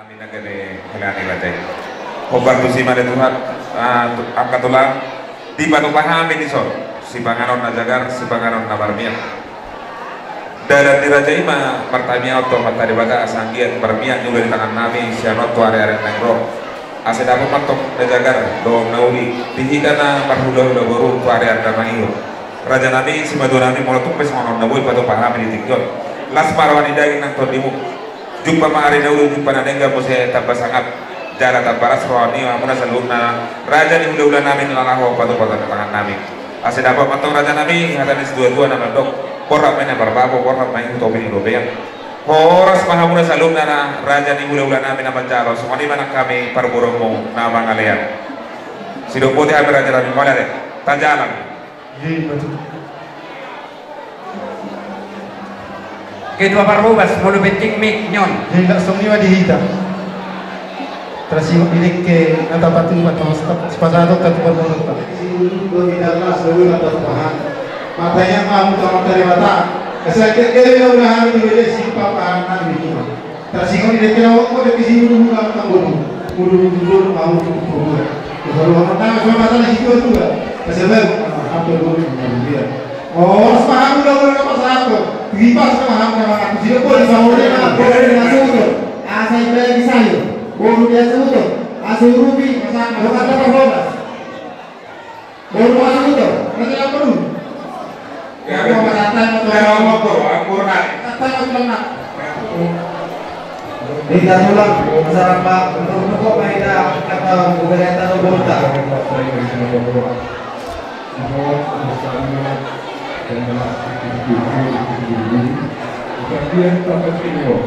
Amin agade helani bate. Obar tu si mare Tuhan angkat tulang di batu pahami di sol. Si panganon na jagar, si panganon na barmiak. Darat di Raja Ima pertanyaan auto mata di baga asanggiat barmiak juga di tangan nami si anot tu area nengro. Ase dapat matok na jagar dong nauli dihikana parhulo baru tu area damaiho. Raja nami si madu nami mau tumpes monon nabui batu pahami di tikjol. Las marwani daging nang todimu. Jumpa mari dahulu jumpa nadengga muse tanpa sangat jalan tanpa rasroni amuna saluna raja di ulah nami nalaho patu-patu tangan nami ase dapat matong raja nami hatan dua nama dok porap mena barbabo porap main topi Indonesia horas mahamuna saluna na raja di ulah nami nama jalo semua di mana kami parburomo nama ngalian sidok putih hampir raja nami mana deh tajalan kedua parubas mulu penting mik nyon tidak semua dihita tersimak milik ke nata patung atau sepasado ke tempat menurut tidak sebelum atau paham matanya mau sama dari mata kesakitan dia udah hari ini si papa anak ini tersimak milik ke awak kok di sini dulu nggak tahu dulu mau kalau orang semua masalah situ juga kesebab hampir dulu dia oh paham udah apa satu Gipas paham nama aku sih boleh sama boleh masuk asal beli sayur boleh dia sebut asal rubi masa bukan apa bola boleh masuk itu nanti apa dulu ya mau datang atau mau aku nak datang atau nak tidak ulang masyarakat untuk kok mainnya kata budaya atau bolta Kemudian sampai video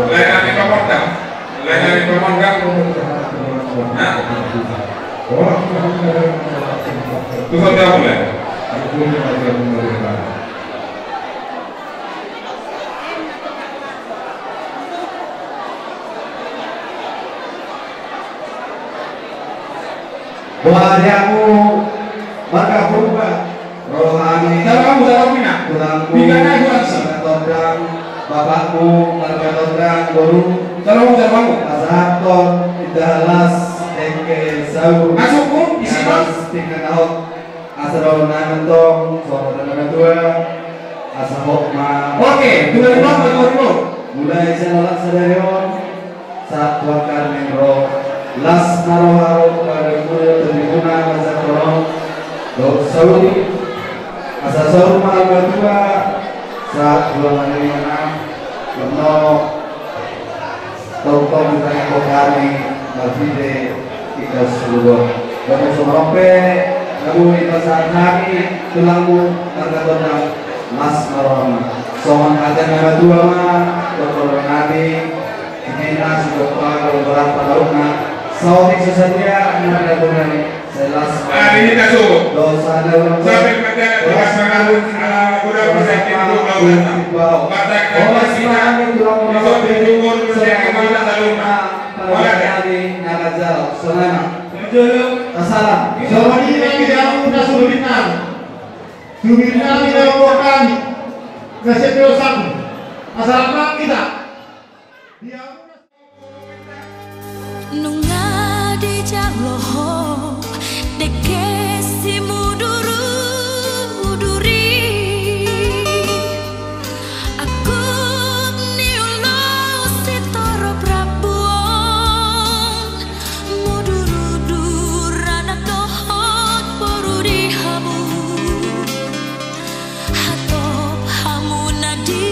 Lengani pemondang nah itu sudah mulai wajahmu maka berubah rohani tulangmu todang bapakmu marga todang guru asahaton idahalas engke sawu masukku alas tingkat ahok asarau nanantong suara dan dua asahokma oke dulu mulai senolak sadarion saat wakar menro las naroharo pada mulia terima masa korong dok saudi asa saudi malam berdua saat bulan hari enam lemno toko misalnya kokari malvide kita seluruh kamu somrope kamu itu saat hari tulangmu terkadang las narohama soman kajian nama dua mah dokter nabi ini nasi dokter beberapa tahunnya Saudi sesatria anda dengan jelas. Ini kasih. Dosa dalam. Sampai pada pasangan udah persepsi itu kalau kata kita itu umur persepsi mana taluna. Hari nagajal sonana. Assalam. Sama ini kita udah subinan tidak mau kami kasih dosa asal kita dia Nunga di jaloh deke si muduri aku niulo si toro prabuon mudurudur anak dohot boru di hamu hatop hamu nadi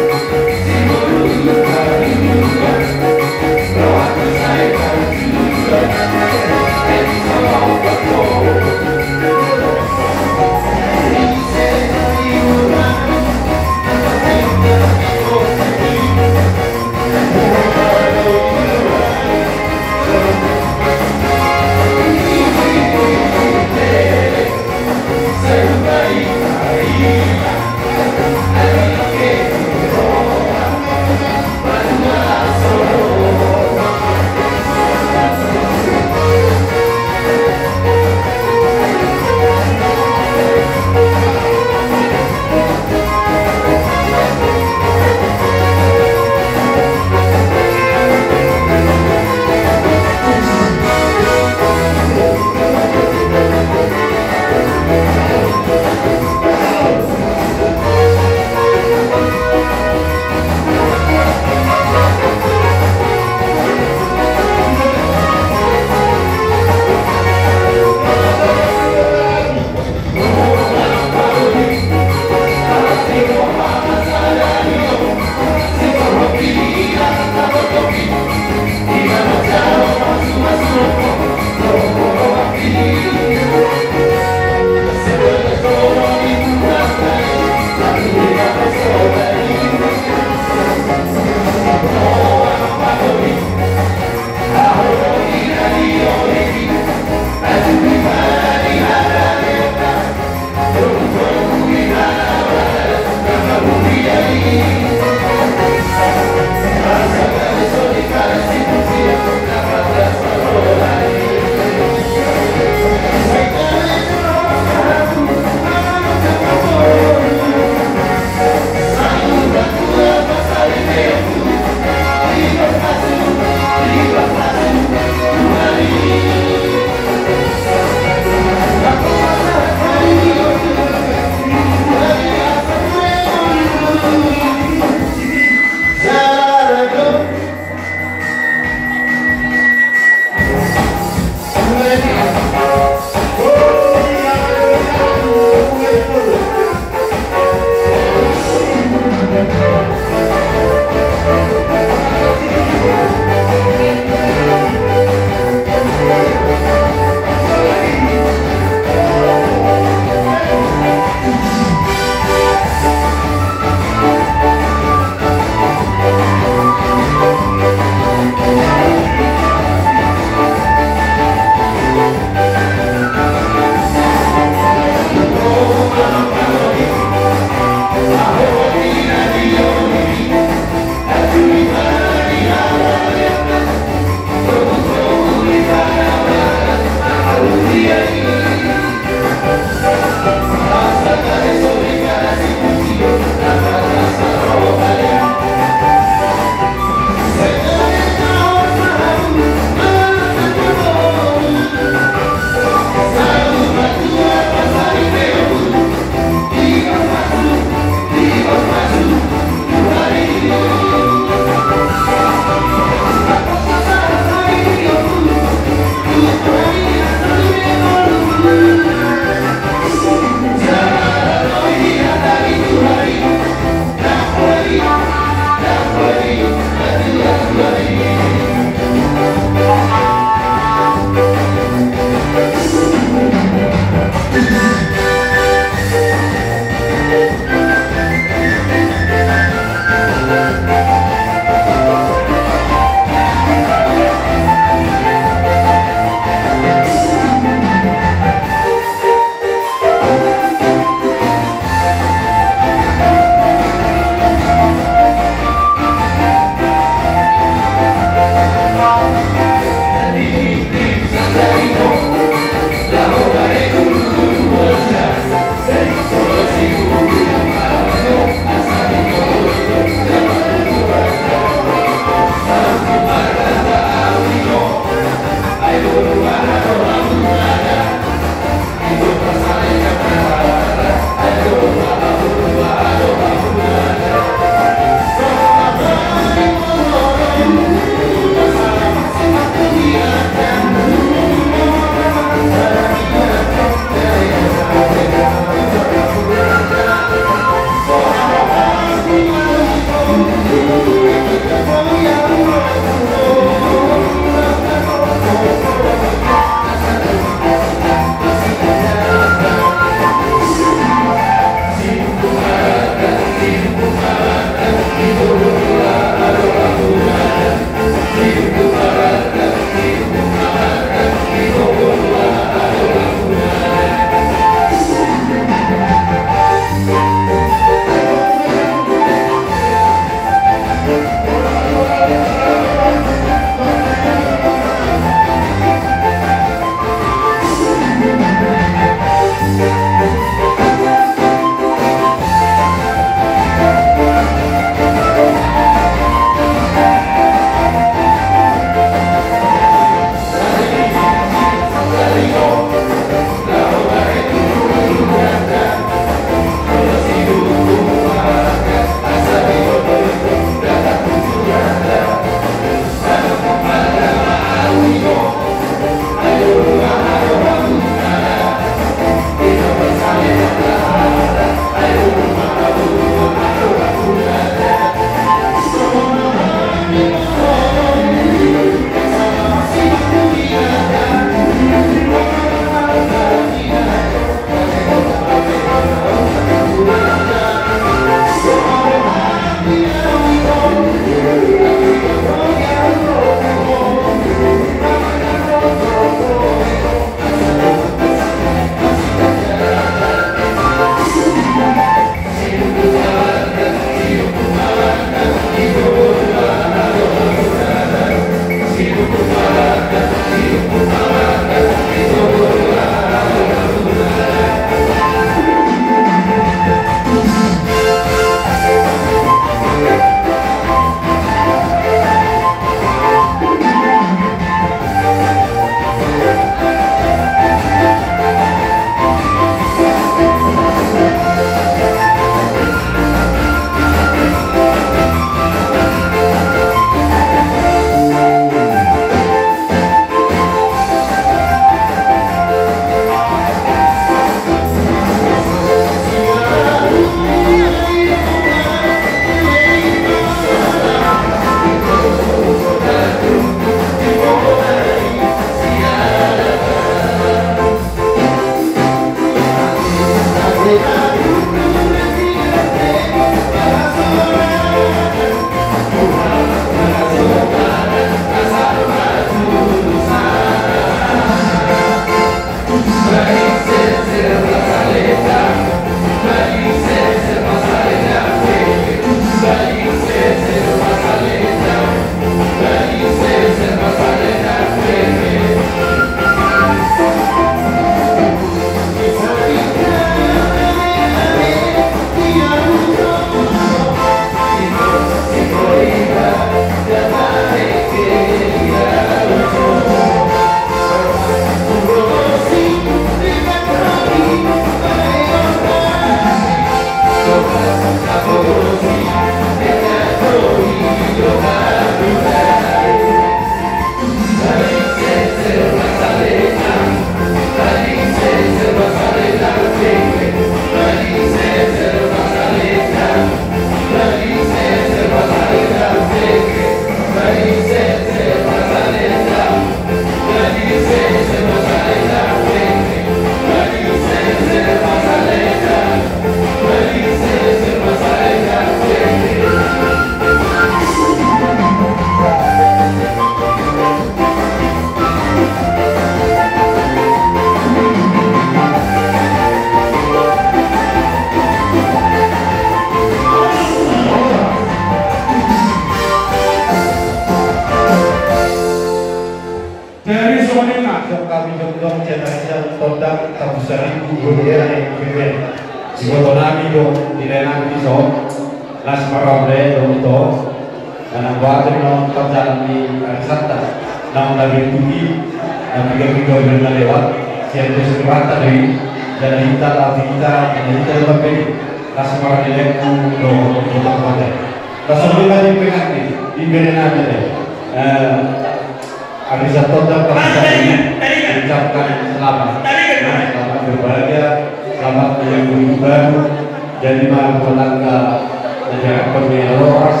Jadi malam pelangga negara pemilihan loras,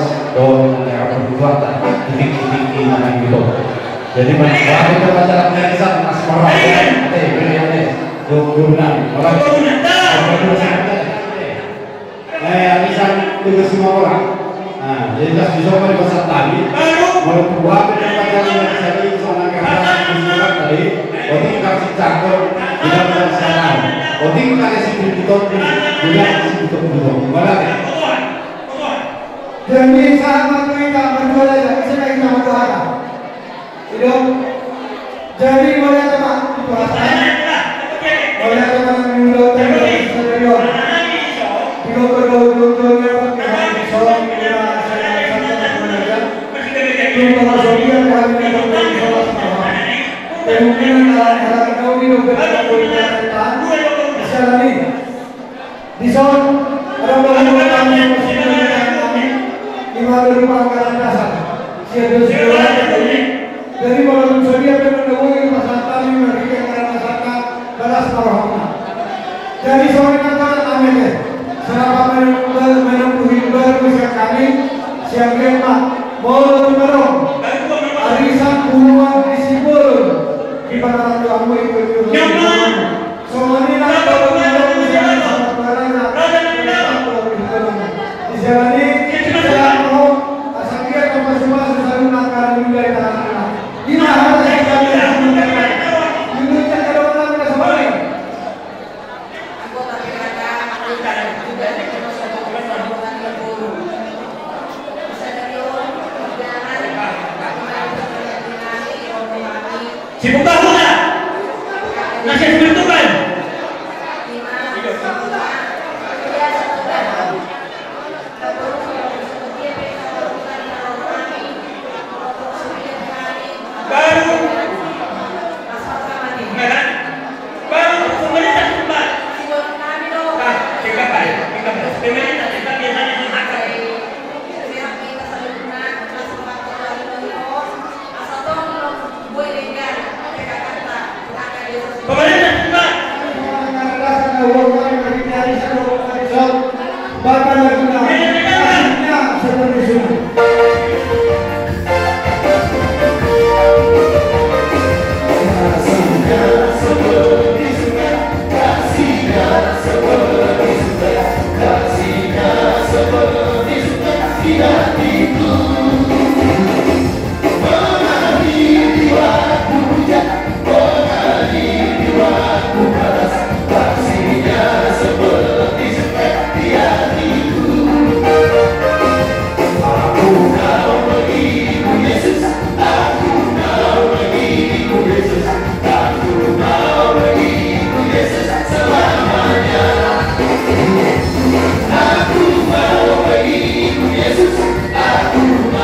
Jadi mencoba kita baca penjelasan Mas Marah. Beriane. Dogunan. Alisan tugas semua orang. Nah, jadi kita bisa pasal tadi. Mencoba penjelasan yang saya soal kerja surat tadi. Otik kasih cakap tidak bersama. Otik kasih butuh juga kasih butuh. Mana? Demi sama kita berdua saja, kita berdoa. Hidup. Jadi boleh teman dikuasai. Boleh teman menurut superior. Hidup berdua soal kita kita soal kami soal sama. Kemungkinan dalam kau hidup berdua ini. Di soal ada kami lima rumah anggaran dasar. Siapa dari malam sedia menemui masalah tani mereka anggaran dasar balas marhamna. Jadi seorang kata amene. Selama menemui berusia kami siang keempat mau menolong arisan puluhan disibul di mana kamu ikut semua ini nak menolong sangat berharap di jalan ini saya mau asal dia tempat semua selalu nakal juga di tangan ini harus kita mengerti ini kalau orang kita semua anggota PKK juga kita sibuk tahu nggak? Nasihat bertuban. Baru pemerintah tempat. Kita pemerintah kita biasanya mengakar. Pemerintah tempat. Bapak lakukan seperti itu. Aku mau pergi, Yesus, aku mau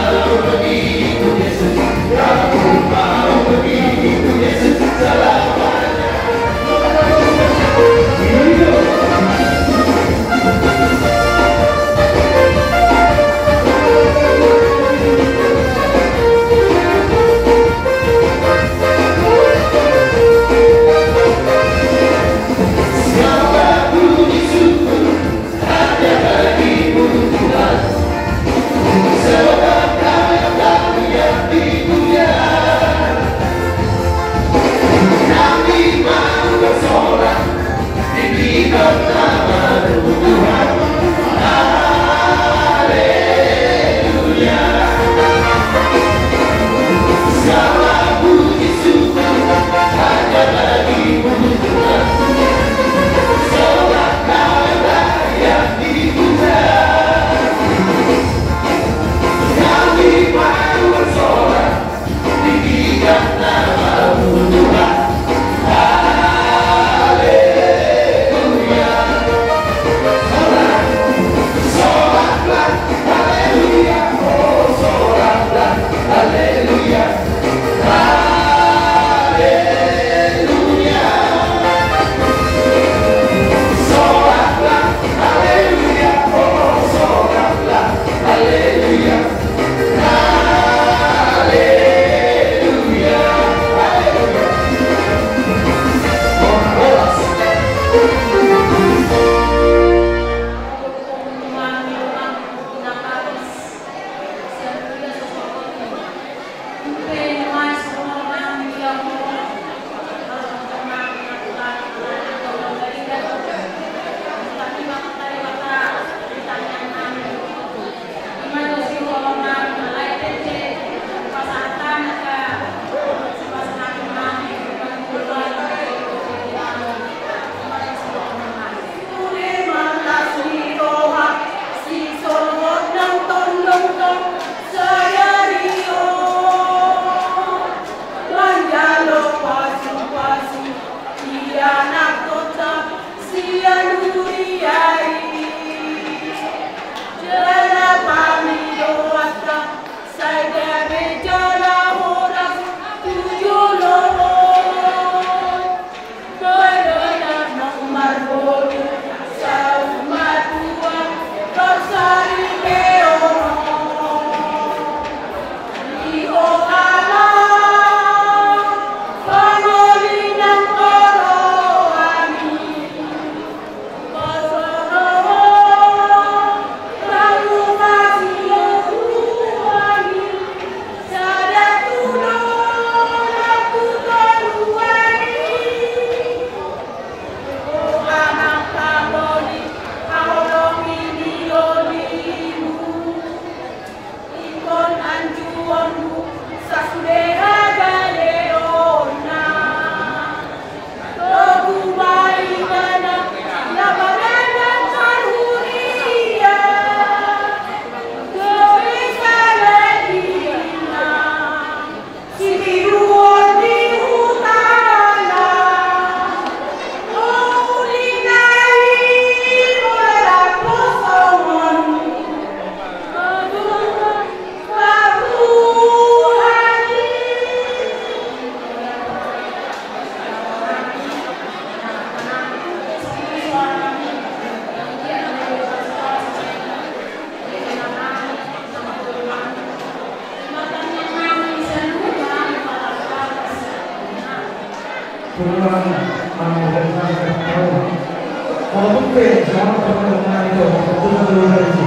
Turunan mengorganisasi tahun. Walaupun selama pertemuan itu betul-betul dari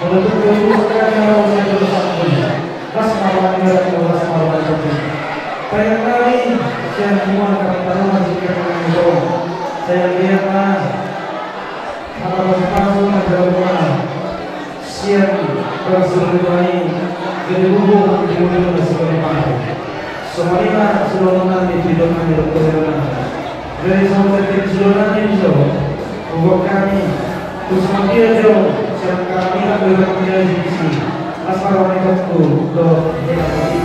walaupun itu sekarang yang harus dilakukan. Ras mawani dan ras mawani itu. Banyak kali saya semua pertemuan jika itu saya lihatlah apa pertemuan adalah siap berselanjutnya dari hubungan dengan sebagai Semuanya seluruhnya dihidupkan di dalam dari sampai ke seluruhnya itu buat kami terus dia jauh siapa kami tak boleh berpindah di sini asal wanita itu do tidak lagi.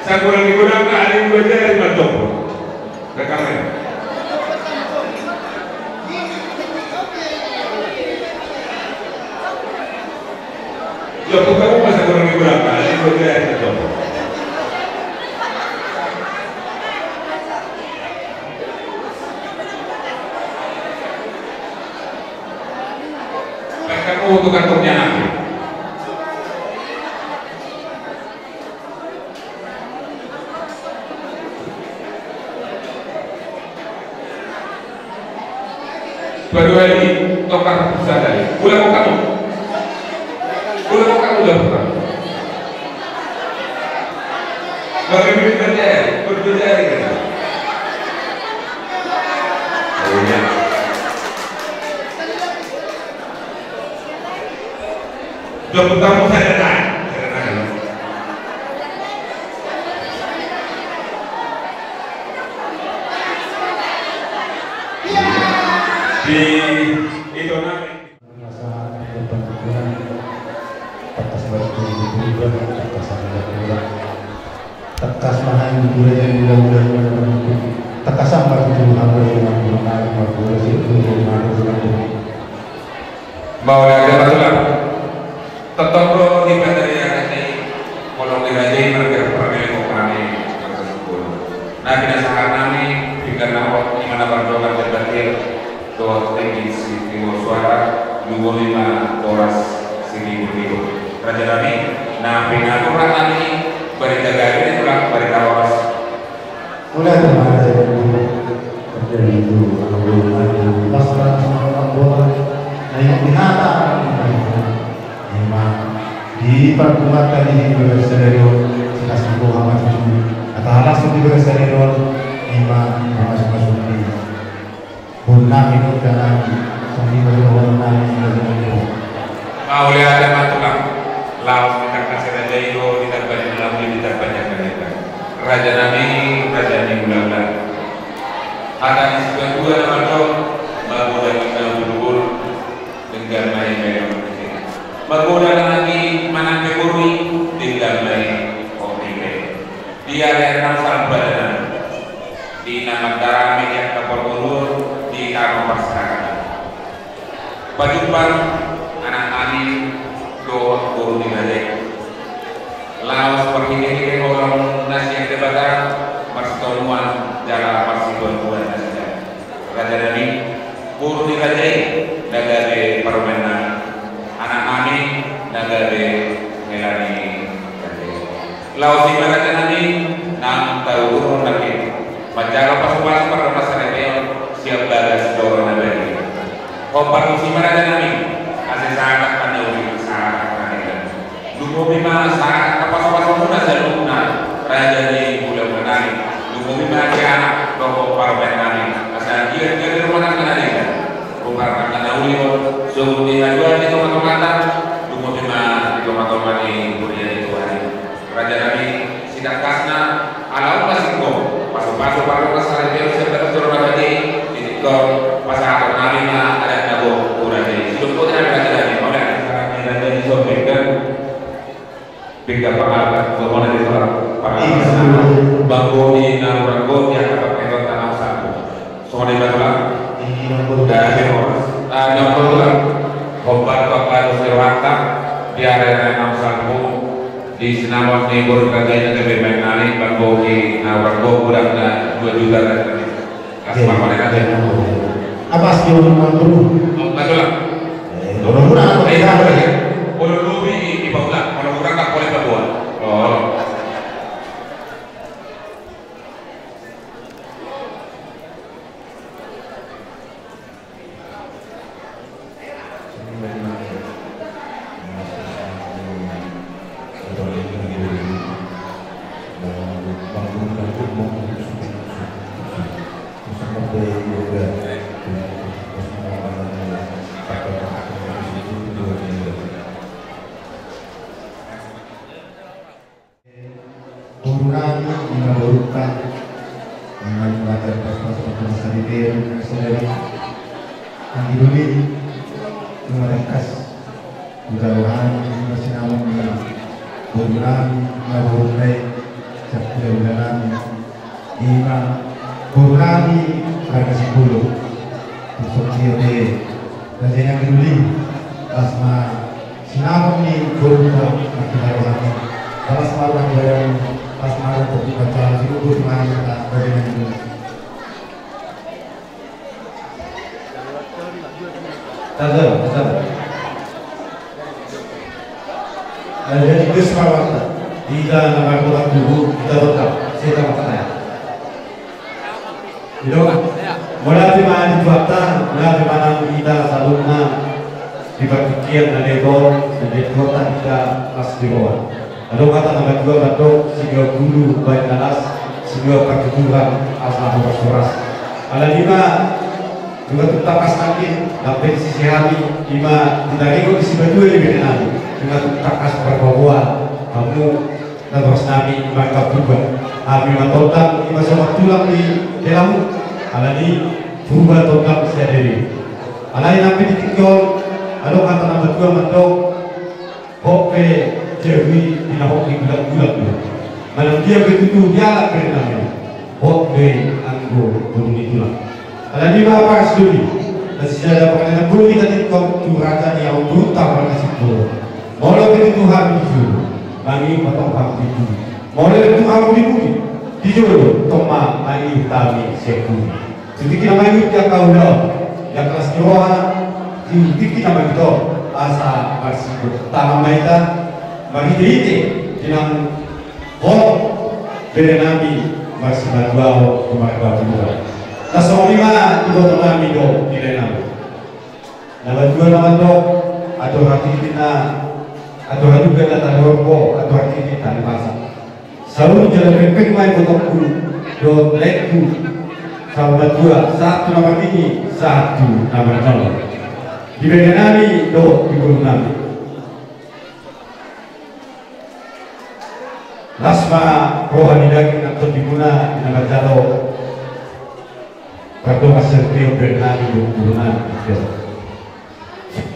Saya kurang digunakan ada yang belajar di Bandung. Rekamnya. Joko kamu masa kurang digunakan ada yang belajar di Bandung. Kamu untuk kantornya nanti. Baru hari tokar pusat dari. Boleh mau kamu udah bukan. Bagaimana berbeda kan? Oh ya. Jom kamu serenai. Di itu nanti. Tekas mahan gula yang gula tekas sama itu Mau ada batulan tetap bro di bandara yang ini kalau dirajai mereka pernah kami nah binasakan kami jika nampak di mana berdoa terbatil doa tinggi si timur suara 25 Boras sini begitu Raja Nabi nah pinaturan kami berita gari pulang berita waras mulai terjadi itu pasrah sama bola yang binatang memang di pertemuan kali ini berserio kita semua amat atau langsung di berserio memang masuk di bunga itu dalam seni berwarna ini mau lihat ada matulang laos kita kasih raja itu diterbanyak dalam diterbanyak kita Raja Nabi Raja Nibula ada sebuah dua nama dong Magoda kita berubur dengan main-main Magoda lagi mana keburi dengan main oke dia ada asal badan di nama darah media kapal ulur di kamar pasangan Pajupan anak kami doa guru di balik laos pergi orang nasi yang terbakar perseteruan jalan perseteruan nasi Raja Nabi guru di balik negara permainan anak kami negara melani laos di Raja Nabi nam tahu guru lagi menjaga pasukan pada masalah siap balas doa Nabi Kompak musim Raja Nabi asal sangat pandai sangat Lumo bima sangat apa-apa muda jalurna raja di bulan menari. Lumo bima anak toko parmen nari. Asal dia di rumah nari. Bukan karena ulio suruh dia dua di tomat-tomatan. Lumo bima di tomat-tomat di bulan itu hari. Raja Nabi sidang kasna alau masih kok. Pasu-pasu paru pasar dia sudah turun raja di kau pasar nari na ada nago kurang. Sudah kau tidak raja Nabi. Oleh sekarang raja di sobekkan Bingga pangalan, kemana di dalam pangalan Banggo di Narurago yang akan mengenai tanah satu Soalnya di Batulang dari orang yang Batulang Kombat Kombat Sirwanta di area 61 di Sinawat di Burukaganya di Bemenali Banggo di Narurago kurangnya 2 juta dan kasih makan aja apa sih orang dulu Batulang orang Ulu di Batulang kalau kurang tak boleh berbuat oh Jadi keserawatan tidak melakukan dulu kita tetap saya tanya. Mulai di mana dibuatkan, mulai di mana kita salurna dipikir dan ekor kota kita pas di bawah. Lalu kata nomor 2 batuk sehingga gulu baik nalas sehingga perkejuran asal bersuras. Ada 5 juga tetap pas kaki sampai di sisi hari 5 tidak ikut di sisi berdua lebih enak. dengan takas perbawa kamu dan terus nami mangkap juga kami matotang di masa waktu lang di dalam alani berubah total sendiri alai nabi ditikol alo kata nama dua mendok hope jewi dinahok di bulan-bulan malam dia begitu dia bernama hope anggo bunyi tulang alani apa studi dan sejarah pengenalan bulu kita tikol curatan yang brutal pada situ mulai begitu hari itu bagi potong pagi itu mulai begitu hari itu dijolo toma mari utami seku jadi kita main dia kau yang kelas doa jadi kita main itu asa bersih tanam maita bagi dia jenang berenami bersih badua kemarin badua tasawima itu nami do berenami nama dua nama do atau hati kita atau hati kita tak rokok atau hati kita di pasar selalu jalan pempek main potongku do lekku sama dua satu nama ini satu nama nol di berenami do di guru nami lasma rohani daging atau diguna di nama jalo berdoa serteo berenami do guru nami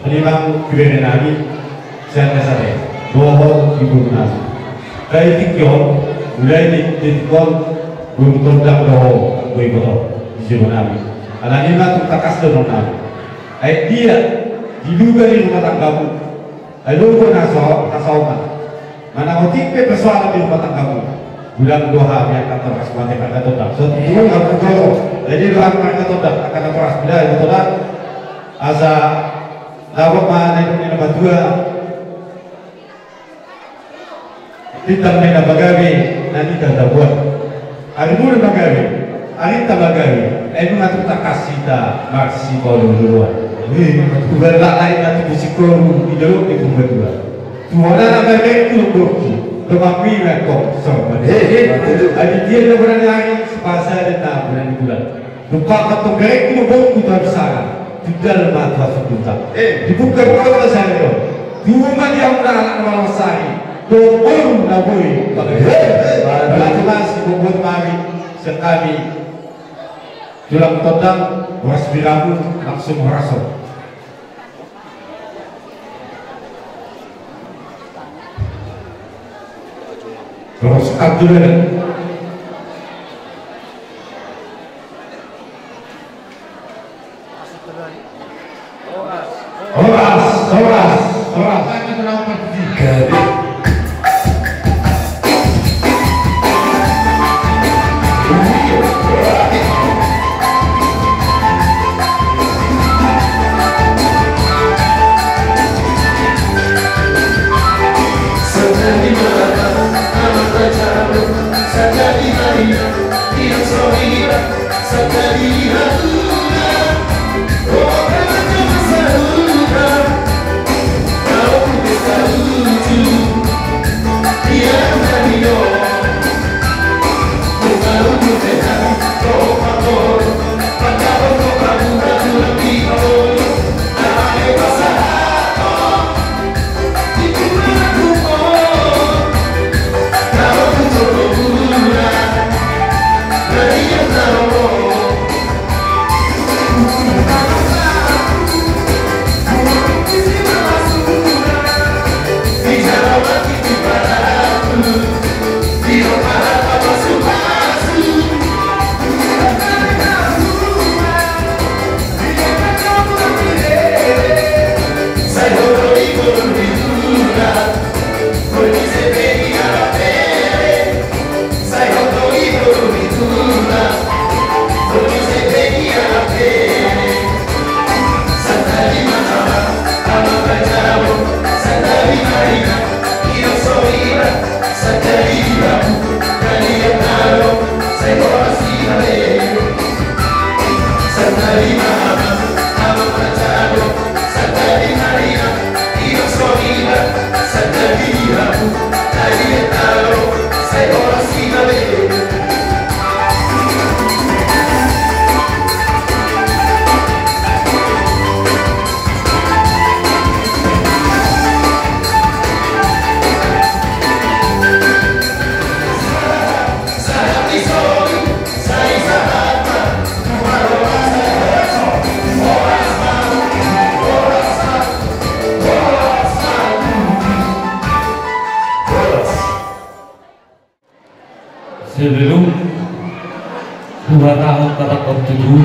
Menimang kibene nami siapa saja dua hal ibu nasi. Dari tikion mulai ditikon belum terdang doh gue bodoh di sini nami. Alanima tu takas doh nami. Dia diduga di rumah tanggamu. Lalu nasawman. Mana otik pe persoalan di rumah tanggamu. Bulan doha yang kata kasmate kata todak. So itu nggak perlu. Jadi doa mereka todak akan terus bila todak asa lawak mana itu ni berdua kita main bagawi nanti kita buat hari mula bagawi hari tak bagawi itu ngatur tak kasih tak masih baru duluan berlak lain nanti busikor hidup itu berdua semua orang bagawi itu berki tetapi mereka sama ada dia yang berani hari sepasar dan berani bulan lupa ketemu mereka itu berki tak besar tidak lemah tuas punca. Dibuka kalau saya itu. Di rumah dia anak malam saya. Doang nak boleh. Berarti masih buat kami sekali. Dalam todang was biramu langsung merasa. Terus abdullah. Horas. Saya kenal bertiga. sebelum 2 tahun katakot tujuh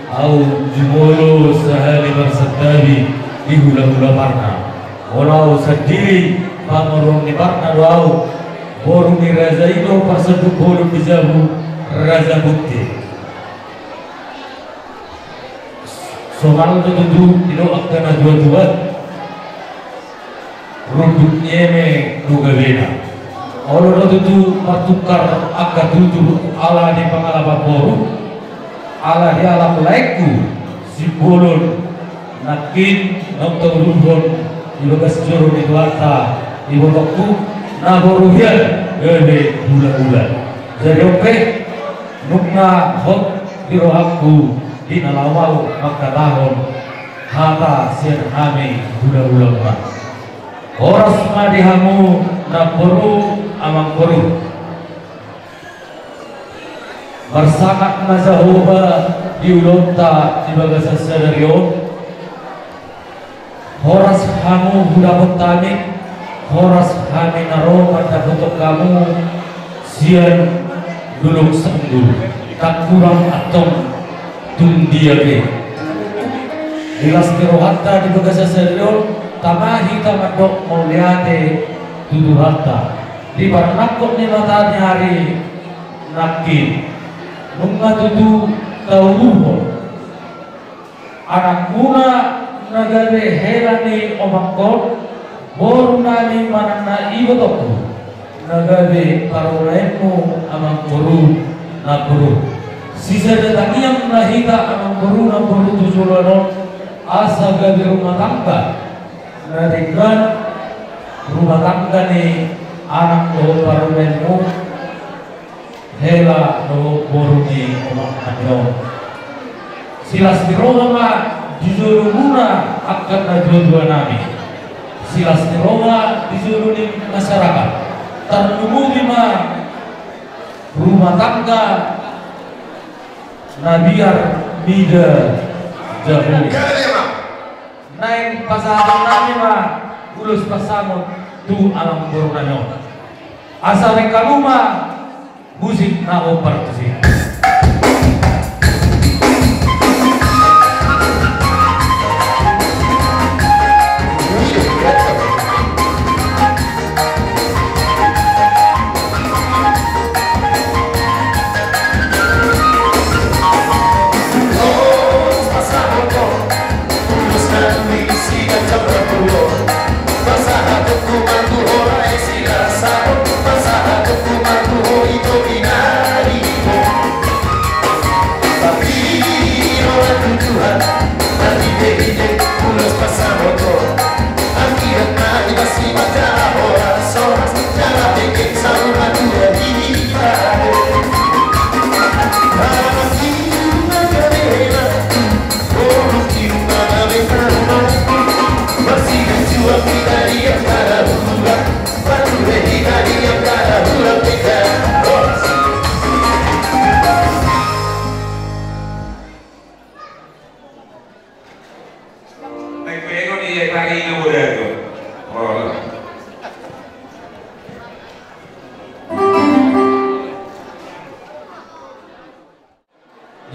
au jumolo sehari bersedari di hula-hula parna walau sendiri pangorong di parna doau borong di raza itu pasaduk borong di jabu raza bukti soal tujuh didoak karena dua-dua runduk nyeme nugabena Allah itu patukar agak tujuh ala di pengalaman boru ala di alam laiku si bolon nakin nonton ruhon di bagas joro di duata di bawahku naboruhian gede bulan-bulan jadi oke nukna hot di rohaku di nalawau maka tahun hata sian ame bulan-bulan Horas madihamu naboru amang boru bersangat mazahoba diulonta di bagasa sadario horas hamu budak petani horas hami naro pada foto kamu sian dulung sendu tak kurang atom tundiake dilas kirohatta di bagasa sadario tamahi tamadok mauliate tuduh harta di barnakok ni matanya hari nakin nunga tudu tauruho anak muna nagare helani omakon boru nani manana ibotoku nagare karolaemu amang boru na boru sisa datangiyang nahita amang boru na boru tujulano asa gabi rumah tangga nadikan rumah tangga ni anak lo parumenu hela lo boruni omak anyo silas diroma dijuru muna akan najua nami silas diroma dijuru di masyarakat ternubu lima rumah tangga nabiar mida jahuli naik pasangan nami mah ulus pasangan tu alam borunanyo asal kaluma musik na operasi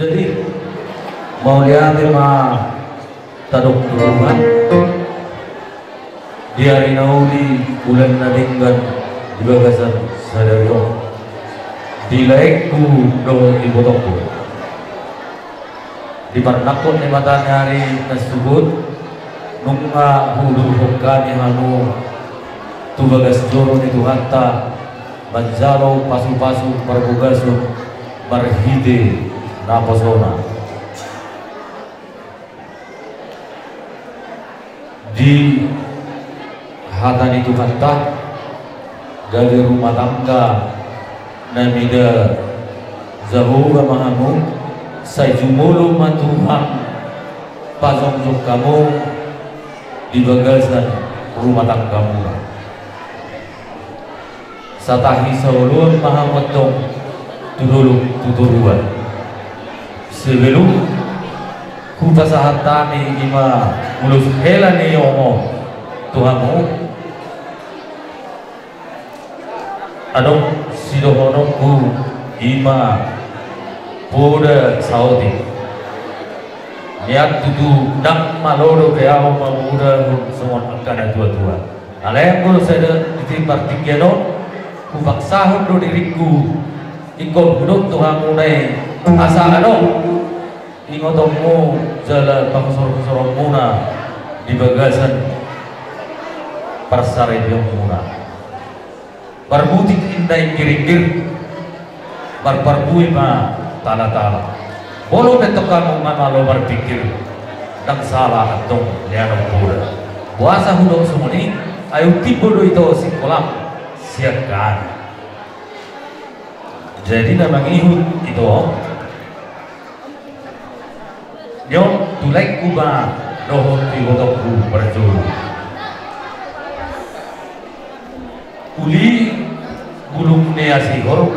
jadi mau lihat mah tadok turunan di hari nauli bulan nadinggan di bagasan sadario di laikku do di botokku di parnakon ni matanya hari nasubut nunga hudur hokani hanu tu bagas joro ni tuhanta banjalo pasu-pasu parbugasu barhide napasona di hatan itu kata dari rumah tangga namida zahura mahamu sayjumulu matuham pasong kamu di bagasan rumah tanggamu satahi saulun mahamatong tuturuan sebelum ku pasahatani ima mulus hela ni yomo Tuhanmu adong sidohonongku ima poda saudi lihat tutu dang malodo ke awam muda semua akan tua-tua alem kalau saya di partikiano kubak sahun do diriku ikut huduk Tuhan munai asa ano ingotomu jala pangsor-sorong muna di bagasan persaribyong muna barbutik indai kiri-kiri barbarbui ma tala-tala bolo betok kamu mamalo berpikir dan salah atong lianong pura buasa hudong sumuni ayo tipe do itu si kolam siapkan jadi namang ihut itu nyong tulek kuba dohon di botokku berjuru uli bulung neasihor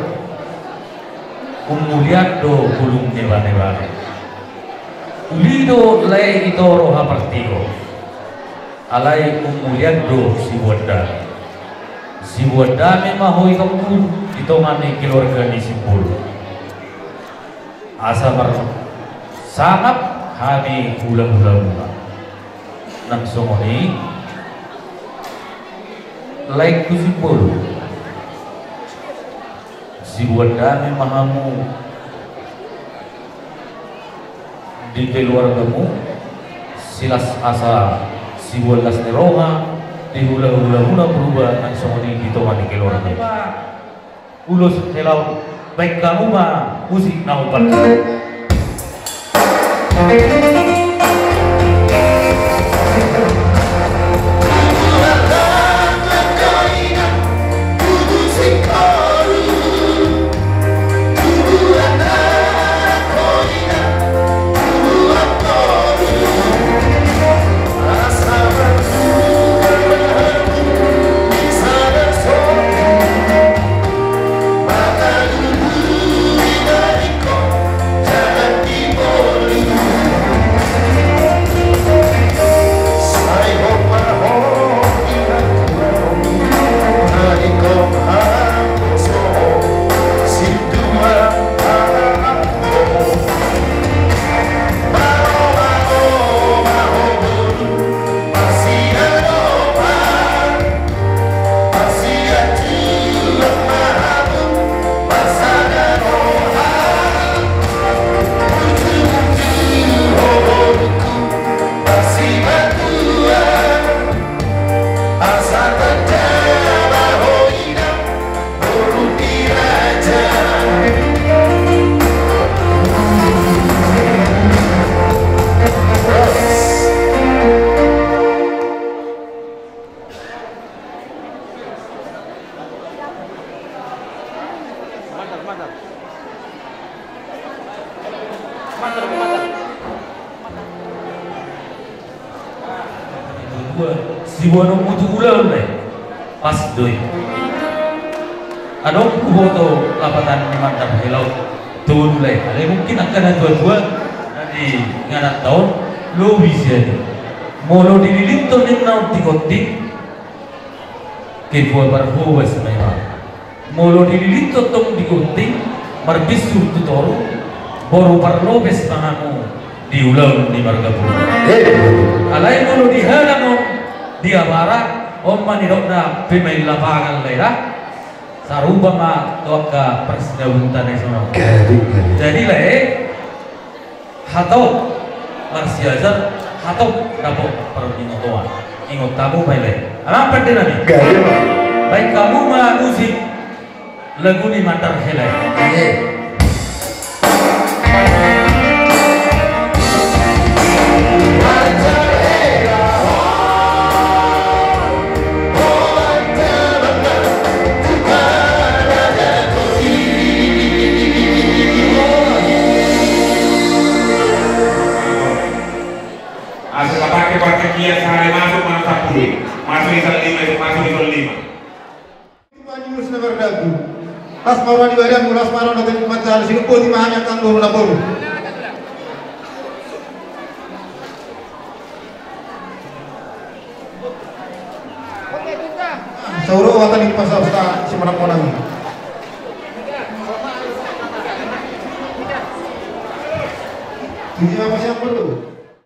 umuliat do bulung newa-newane uli do lay ito roha partigo alay umuliat do si wada memahoy kamu ito mani keluarga ni simpul asa sangat kami hula-hula nang songoni like ku simpul si wada memahamu di keluargamu silas asa si walas neroha di hula-hula berubah nang songoni ditomani keluarga ulus helau baik kamu mah musik naupat si buano mutu ulang pas doi adong kuboto lapatan ni mantap helau tuh dulai ada mungkin akan ada dua nanti nganak tahun lo bisa nih molo dililit tuh nih nau tikotik kebuah barhuwa semayang molo dililit tuh tong dikotik marbisur tuh toru baru parlobes pangamu diulang di marga pura alai molo dihalang dia barak om manidokna pemain lapangan lainlah saruba ma toka persidawuntan nasional jadi hatau marsiajar hatau dapok permintoan ingot tamu baik apa dia nih baik kamu mah musik lagu ni mantar helai Iya, sehari masuk di sol 5 Panjus na berdagu. Pas marwan di badan mulas marwan natin matal sing po di mahanya kang guru na boru. Sauro watan di pasar sa si manang monang. Tujuh apa siang perlu?